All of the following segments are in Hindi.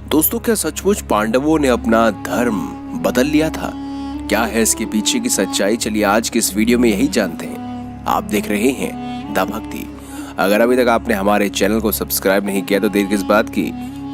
दोस्तों, क्या सचमुच पांडवों ने अपना धर्म बदल लिया था? क्या है इसके पीछे की सच्चाई? चलिए आज के इस वीडियो में यही जानते हैं। आप देख रहे हैं द भक्ति। अगर अभी तक आपने हमारे चैनल को सब्सक्राइब नहीं किया तो देर किस बात की,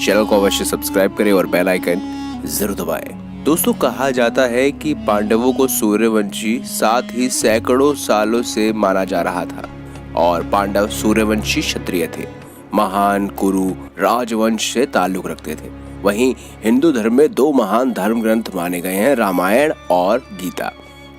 चैनल को अवश्य सब्सक्राइब करें और बेल आइकन जरूर दबाएं। दोस्तों, कहा जाता है कि पांडवों को सूर्यवंशी साथ ही सैकड़ों सालों से माना जा रहा था और पांडव सूर्यवंशी क्षत्रिय थे, महान कुरु राजवंश से ताल्लुक रखते थे। वहीं हिंदू धर्म में दो महान धर्म ग्रंथ माने गए हैं, रामायण और गीता।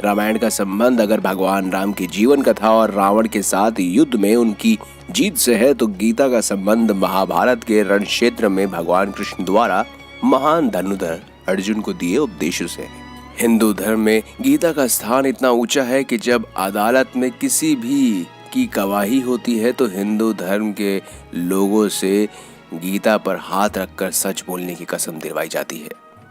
रामायण का संबंध अगर भगवान राम की जीवन कथा और रावण के साथ युद्ध में उनकी जीत से है, तो गीता का संबंध महाभारत के रण क्षेत्र में भगवान कृष्ण द्वारा महान धनुधर अर्जुन को दिए उपदेशों से है। हिंदू धर्म में गीता का स्थान इतना ऊंचा है कि जब अदालत में किसी भी की गवाही होती है तो हिंदू धर्म के लोगों से गीता पर हाथ रखकर सच बोलने की कसम दिलवाई जाती है।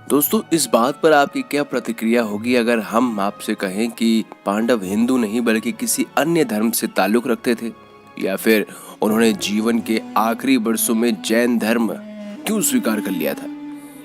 दोस्तों, इस बात पर आपकी क्या प्रतिक्रिया होगी अगर हम आपसे कहें कि पांडव हिंदू नहीं बल्कि किसी अन्य धर्म से ताल्लुक रखते थे, या फिर उन्होंने जीवन के आखिरी वर्षों में जैन धर्म क्यों स्वीकार कर लिया था?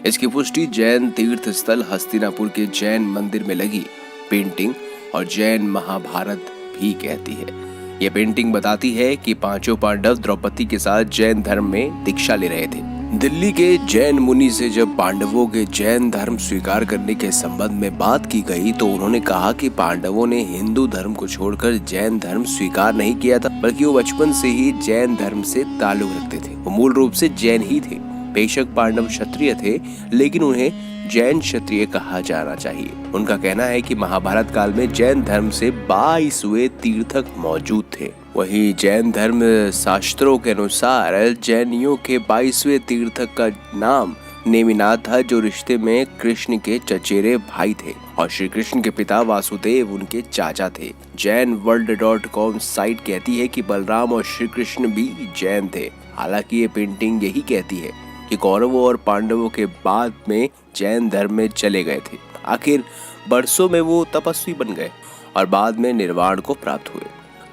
इसकी पुष्टि जैन तीर्थ स्थल हस्तिनापुर के जैन मंदिर में लगी पेंटिंग और जैन महाभारत भी कहती है। ये पेंटिंग बताती है कि पांचों पांडव द्रौपदी के साथ जैन धर्म में दीक्षा ले रहे थे। दिल्ली के जैन मुनि से जब पांडवों के जैन धर्म स्वीकार करने के संबंध में बात की गई तो उन्होंने कहा कि पांडवों ने हिंदू धर्म को छोड़कर जैन धर्म स्वीकार नहीं किया था, बल्कि वो बचपन से ही जैन धर्म से ताल्लुक रखते थे। वो मूल रूप से जैन ही थे। बेशक पांडव क्षत्रिय थे, लेकिन उन्हें जैन क्षत्रिय कहा जाना चाहिए। उनका कहना है कि महाभारत काल में जैन धर्म से 22वें तीर्थक मौजूद थे। वहीं जैन धर्म शास्त्रों के अनुसार जैनियों के 22वें तीर्थक का नाम नेमिनाथ था, जो रिश्ते में कृष्ण के चचेरे भाई थे और श्री कृष्ण के पिता वासुदेव उनके चाचा थे। जैनवर्ल्ड.com साइट कहती है कि बलराम और श्री कृष्ण भी जैन थे। हालांकि ये पेंटिंग यही कहती है कि कौरवों और पांडवों के बाद में जैन धर्म में चले गए थे। आखिर बरसों में वो तपस्वी बन गए और बाद में निर्वाण को प्राप्त हुए।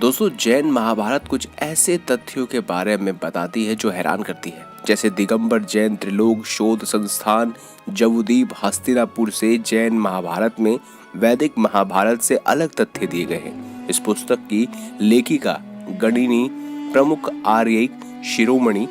दोस्तों, जैन महाभारत कुछ ऐसे तथ्यों के बारे में बताती है जो हैरान करती है, जैसे दिगंबर जैन त्रिलोक शोध संस्थान जम्बूद्वीप हस्तिनापुर से जैन महाभारत में वैदिक महाभारत से अलग तथ्य दिए गए हैं। इस पुस्तक की लेखिका गणिनी प्रमुख आर्यिक शिरोमणि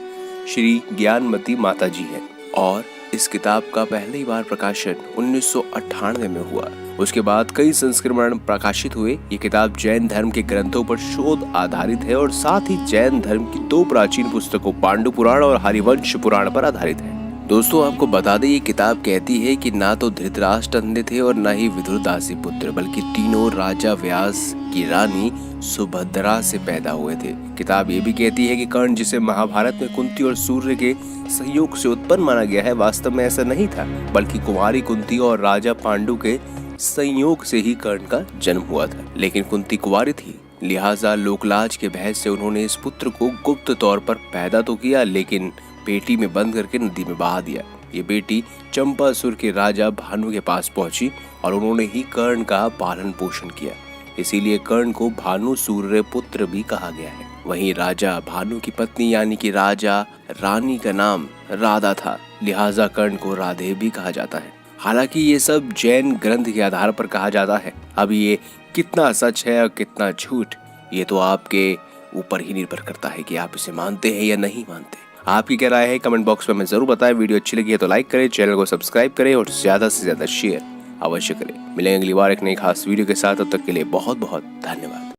श्री ज्ञानमती माता जी है और इस किताब का पहली बार प्रकाशन 1998 में हुआ। उसके बाद कई संस्करण प्रकाशित हुए। ये किताब जैन धर्म के ग्रंथों पर शोध आधारित है और साथ ही जैन धर्म की दो प्राचीन पुस्तकों पांडु पुराण और हरिवंश पुराण पर आधारित है। दोस्तों, आपको बता दें, ये किताब कहती है कि ना तो धृतराष्ट्र अंधे थे और ना ही विदुर दासी पुत्र, बल्कि तीनों राजा व्यास की रानी सुभद्रा से पैदा हुए थे। किताब ये भी कहती है कि कर्ण, जिसे महाभारत में कुंती और सूर्य के संयोग से उत्पन्न माना गया है, वास्तव में ऐसा नहीं था, बल्कि कुमारी कुंती और राजा पांडु के संयोग से ही कर्ण का जन्म हुआ था। लेकिन कुंती कुंवारी थी, लिहाजा लोकलाज के भय से उन्होंने इस पुत्र को गुप्त तौर पर पैदा तो किया, लेकिन पेटी में बंद करके नदी में बहा दिया। ये बेटी चंपासुर के राजा भानु के पास पहुंची और उन्होंने ही कर्ण का पालन पोषण किया। इसीलिए कर्ण को भानु सूर्य पुत्र भी कहा गया है। वहीं राजा भानु की पत्नी यानी कि राजा रानी का नाम राधा था, लिहाजा कर्ण को राधे भी कहा जाता है। हालांकि ये सब जैन ग्रंथ के आधार पर कहा जाता है। अब ये कितना सच है और कितना झूठ, ये तो आपके ऊपर ही निर्भर करता है कि आप इसे मानते हैं या नहीं मानते। आपकी क्या राय है कमेंट बॉक्स में हमें जरूर बताएं। वीडियो अच्छी लगी है तो लाइक करें, चैनल को सब्सक्राइब करें और ज्यादा से ज्यादा शेयर अवश्य करें। मिलेंगे अगली बार एक नई खास वीडियो के साथ, तब तक के लिए बहुत बहुत धन्यवाद।